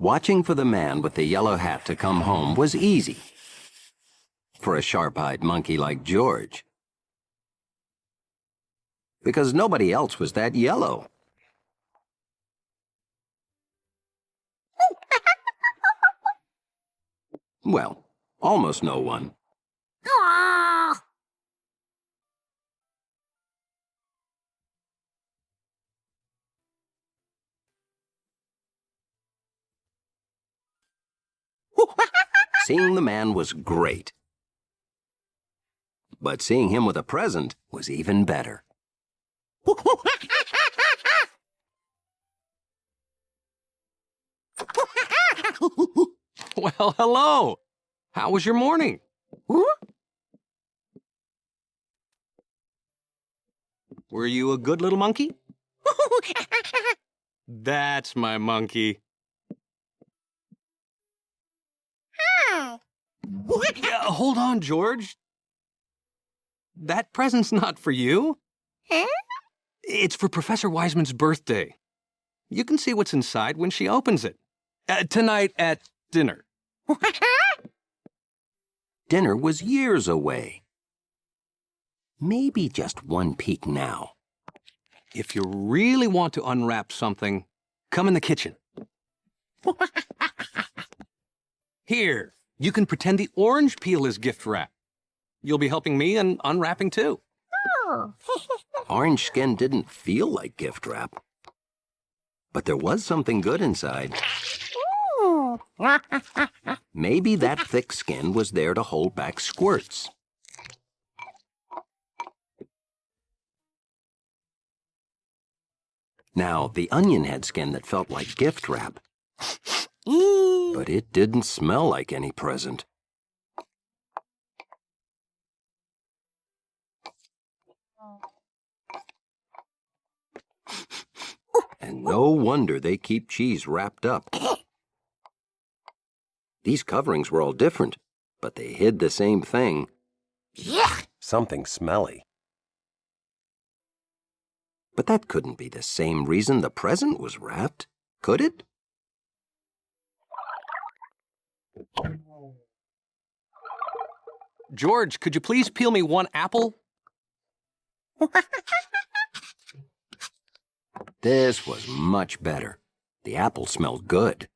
Watching for the man with the yellow hat to come home was easy for a sharp-eyed monkey like George, because nobody else was that yellow. Well, almost no one. Seeing the man was great, but seeing him with a present was even better. Well, hello. How was your morning? Were you a good little monkey? That's my monkey. Yeah, hold on, George. That present's not for you. It's for Professor Wiseman's birthday. You can see what's inside when she opens it. Tonight at dinner. Dinner was years away. Maybe just one peek now. If you really want to unwrap something, come in the kitchen. Here, you can pretend the orange peel is gift wrap. You'll be helping me in unwrapping too. Orange skin didn't feel like gift wrap, but there was something good inside. Maybe that thick skin was there to hold back squirts. Now, the onion had skin that felt like gift wrap, but it didn't smell like any present. And no wonder they keep cheese wrapped up. These coverings were all different, but they hid the same thing. Something smelly. But that couldn't be the same reason the present was wrapped, could it? George, could you please peel me one apple? This was much better. The apple smelled good.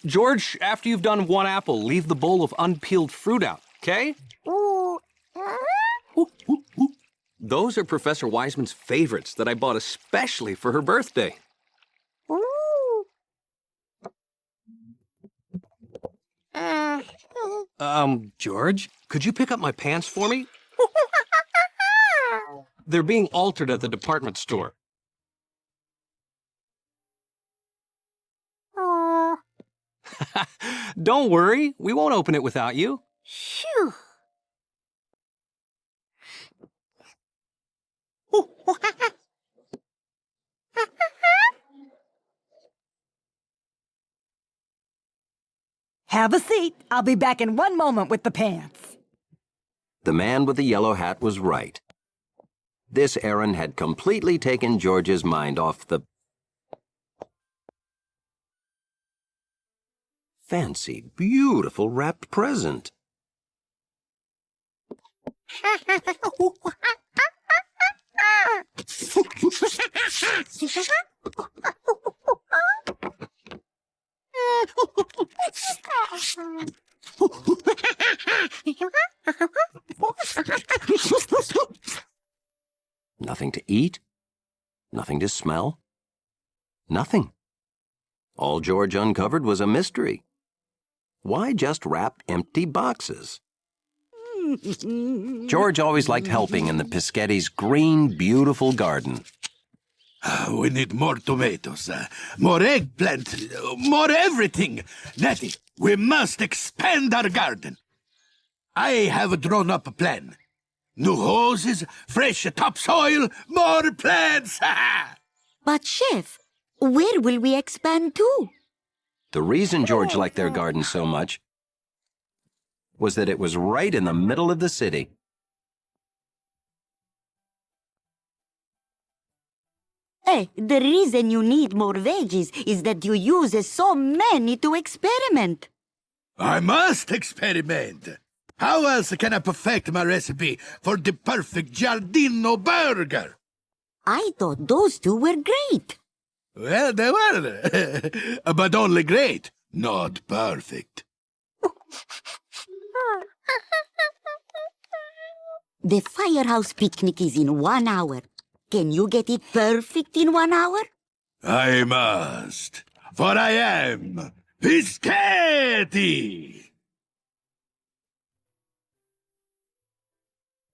George, after you've done one apple, leave the bowl of unpeeled fruit out, okay? Those are Professor Wiseman's favorites that I bought especially for her birthday. George, could you pick up my pants for me? They're being altered at the department store. Don't worry, we won't open it without you. Phew. Have a seat. I'll be back in one moment with the pants. The man with the yellow hat was right. This errand had completely taken George's mind off the fancy, beautiful wrapped present. Nothing to eat, nothing to smell, nothing. All George uncovered was a mystery. Why just wrap empty boxes? George always liked helping in the Pischetti's green, beautiful garden. We need more tomatoes, more eggplant, more everything. Nettie, we must expand our garden. I have drawn up a plan. New hoses, fresh topsoil, more plants. But, Chef, where will we expand to? The reason George liked their garden so much was that it was right in the middle of the city. Hey, the reason you need more veggies is that you use so many to experiment. I must experiment. How else can I perfect my recipe for the perfect Giardino burger? I thought those two were great. Well, they were, but only great, not perfect. The firehouse picnic is in 1 hour. Can you get it perfect in 1 hour? I must, for I am Biscotti!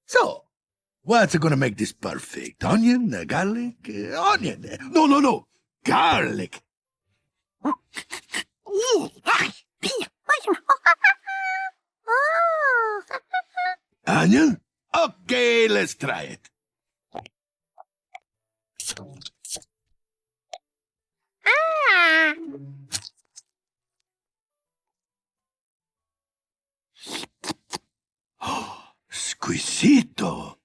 So, what's gonna make this perfect? Onion, garlic, onion. No, garlic. Onion? Okay, let's try it. Squisito.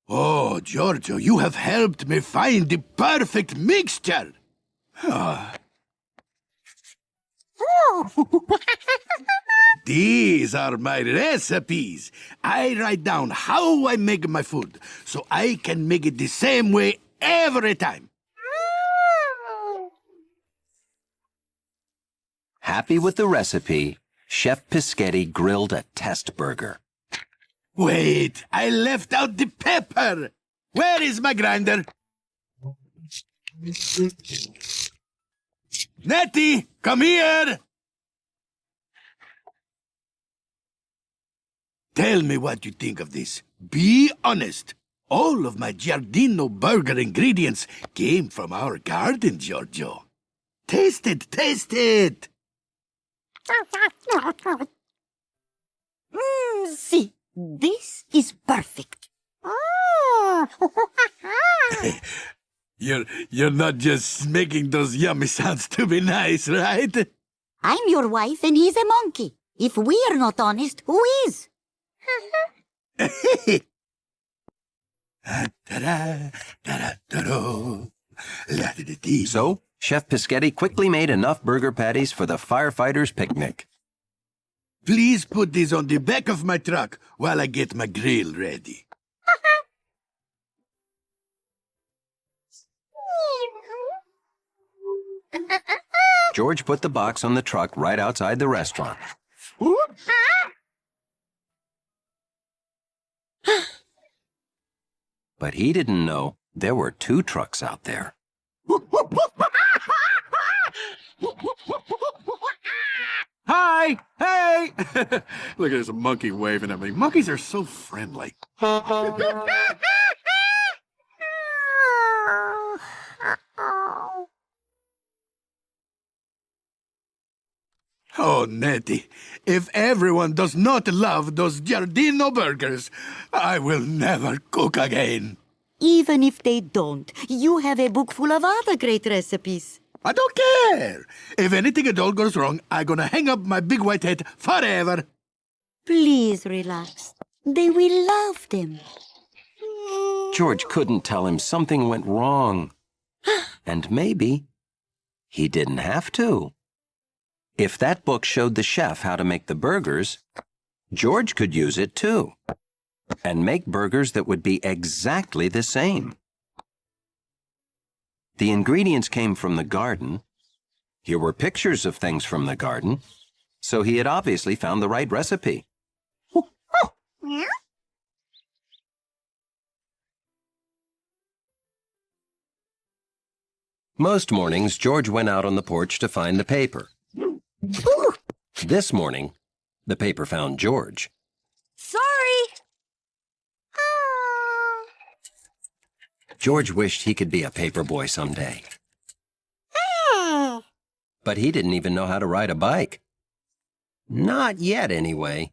Oh, Giorgio, you have helped me find the perfect mixture. These are my recipes. I write down how I make my food, so I can make it the same way every time. Happy with the recipe, Chef Pischetti grilled a test burger. Wait, I left out the pepper. Where is my grinder? Nettie, come here. Tell me what you think of this. Be honest. All of my Giardino burger ingredients came from our garden, Giorgio. Taste it, taste it. See, this is perfect. You're not just making those yummy sounds to be nice, right? I'm your wife and he's a monkey. If we are not honest, who is? So, Chef Pischetti quickly made enough burger patties for the firefighters' picnic. Please put these on the back of my truck while I get my grill ready. George put the box on the truck right outside the restaurant. But he didn't know there were 2 trucks out there. Hi! Hey! Look, there's a monkey waving at me. Monkeys are so friendly. Oh, Nettie, if everyone does not love those Giardino burgers, I will never cook again. Even if they don't, you have a book full of other great recipes. I don't care. If anything at all goes wrong, I'm gonna hang up my big white hat forever. Please relax. They will love them. George couldn't tell him something went wrong. And maybe he didn't have to. If that book showed the chef how to make the burgers, George could use it too, and make burgers that would be exactly the same. The ingredients came from the garden. Here were pictures of things from the garden, so he had obviously found the right recipe. Most mornings, George went out on the porch to find the paper. This morning, the paper found George. Sorry. George wished he could be a paper boy someday. But he didn't even know how to ride a bike. Not yet, anyway.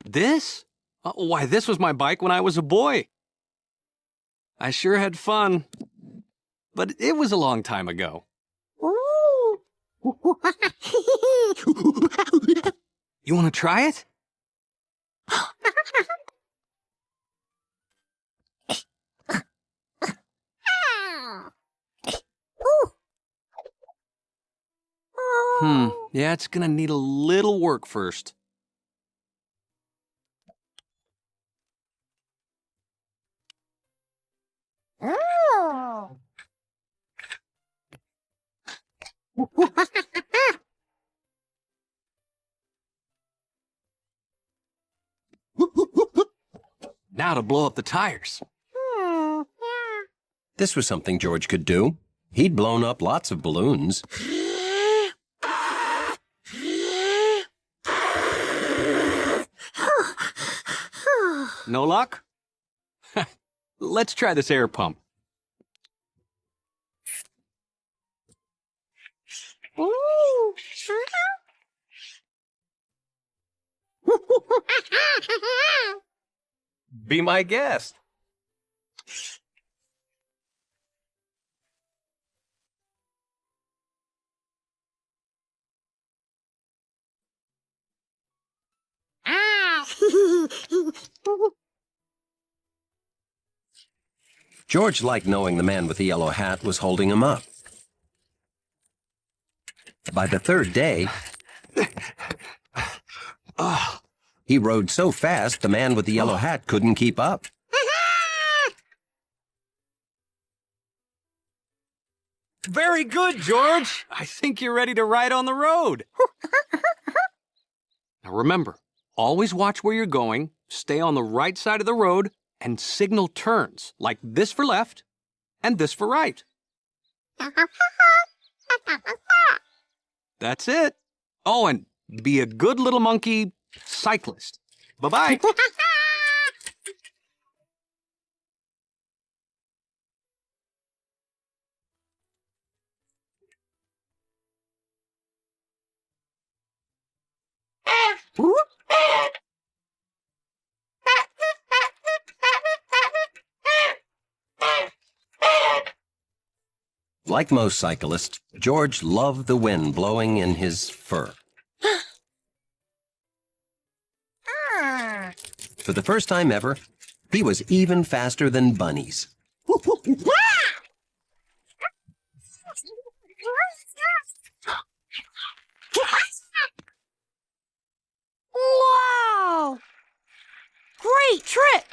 This? Why, this was my bike when I was a boy. I sure had fun. But it was a long time ago. You want to try it? Yeah, it's gonna need a little work first. Now to blow up the tires. This was something George could do. He'd blown up lots of balloons. No luck? Let's try this air pump. Be my guest. George liked knowing the man with the yellow hat was holding him up. By the third day, he rode so fast the man with the yellow hat couldn't keep up. Very good, George. I think you're ready to ride on the road. Now remember, always watch where you're going, stay on the right side of the road, and signal turns, like this for left and this for right. That's it. Oh, and be a good little monkey cyclist. Bye-bye. Like most cyclists, George loved the wind blowing in his fur. For the first time ever, he was even faster than bunnies. Wow! Great trick!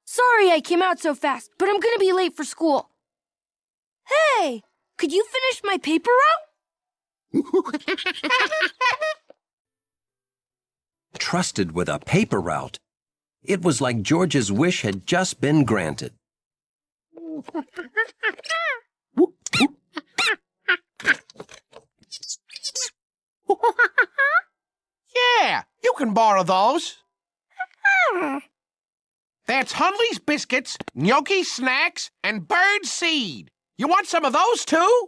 Sorry I came out so fast, but I'm gonna be late for school. Hey, could you finish my paper route? Trusted with a paper route. It was like George's wish had just been granted. Yeah, you can borrow those. That's Hunley's Biscuits, Gnocchi Snacks, and Bird Seed. You want some of those, too?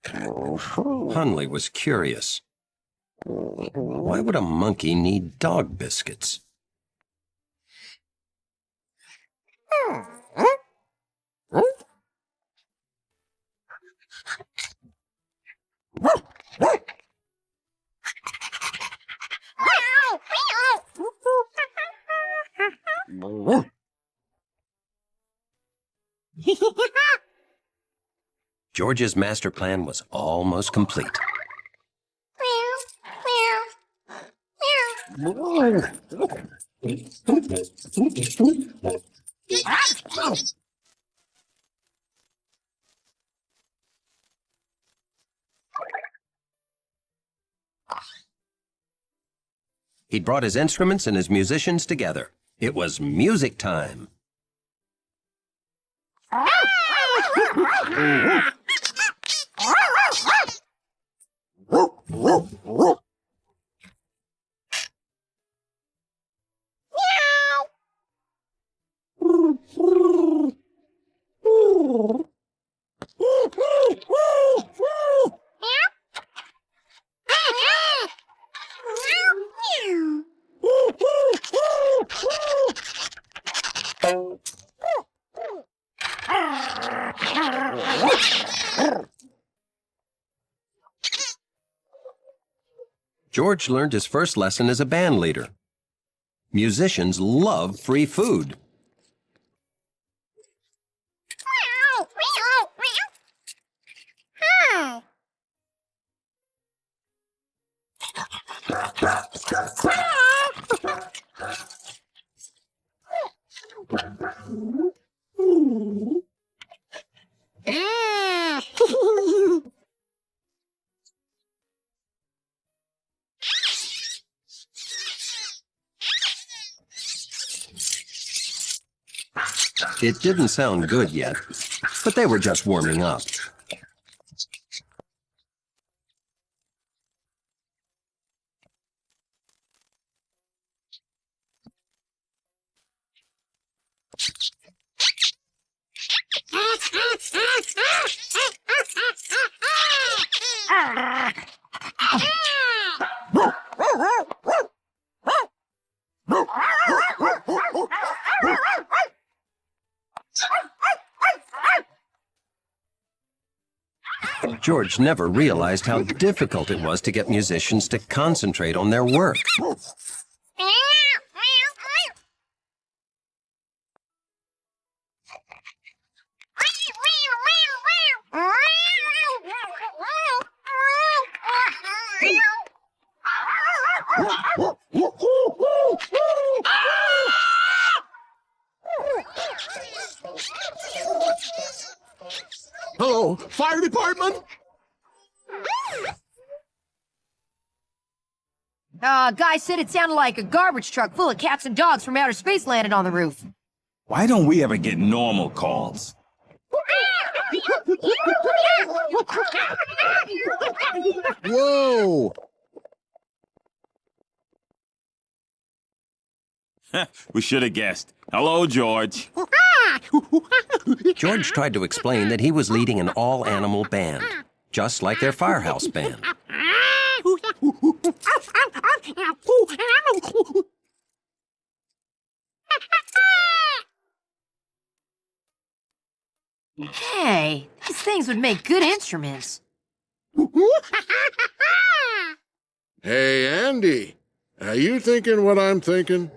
Hunley was curious. Why would a monkey need dog biscuits? George's master plan was almost complete. He'd brought his instruments and his musicians together. It was music time. George learned his first lesson as a band leader. Musicians love free food. It didn't sound good yet, but they were just warming up. George never realized how difficult it was to get musicians to concentrate on their work. Hello, fire department? Guy said it sounded like a garbage truck full of cats and dogs from outer space landed on the roof. Why don't we ever get normal calls? Whoa! We should have guessed. Hello, George. George tried to explain that he was leading an all-animal band, just like their firehouse band. Hey, these things would make good instruments. Hey, Andy, are you thinking what I'm thinking?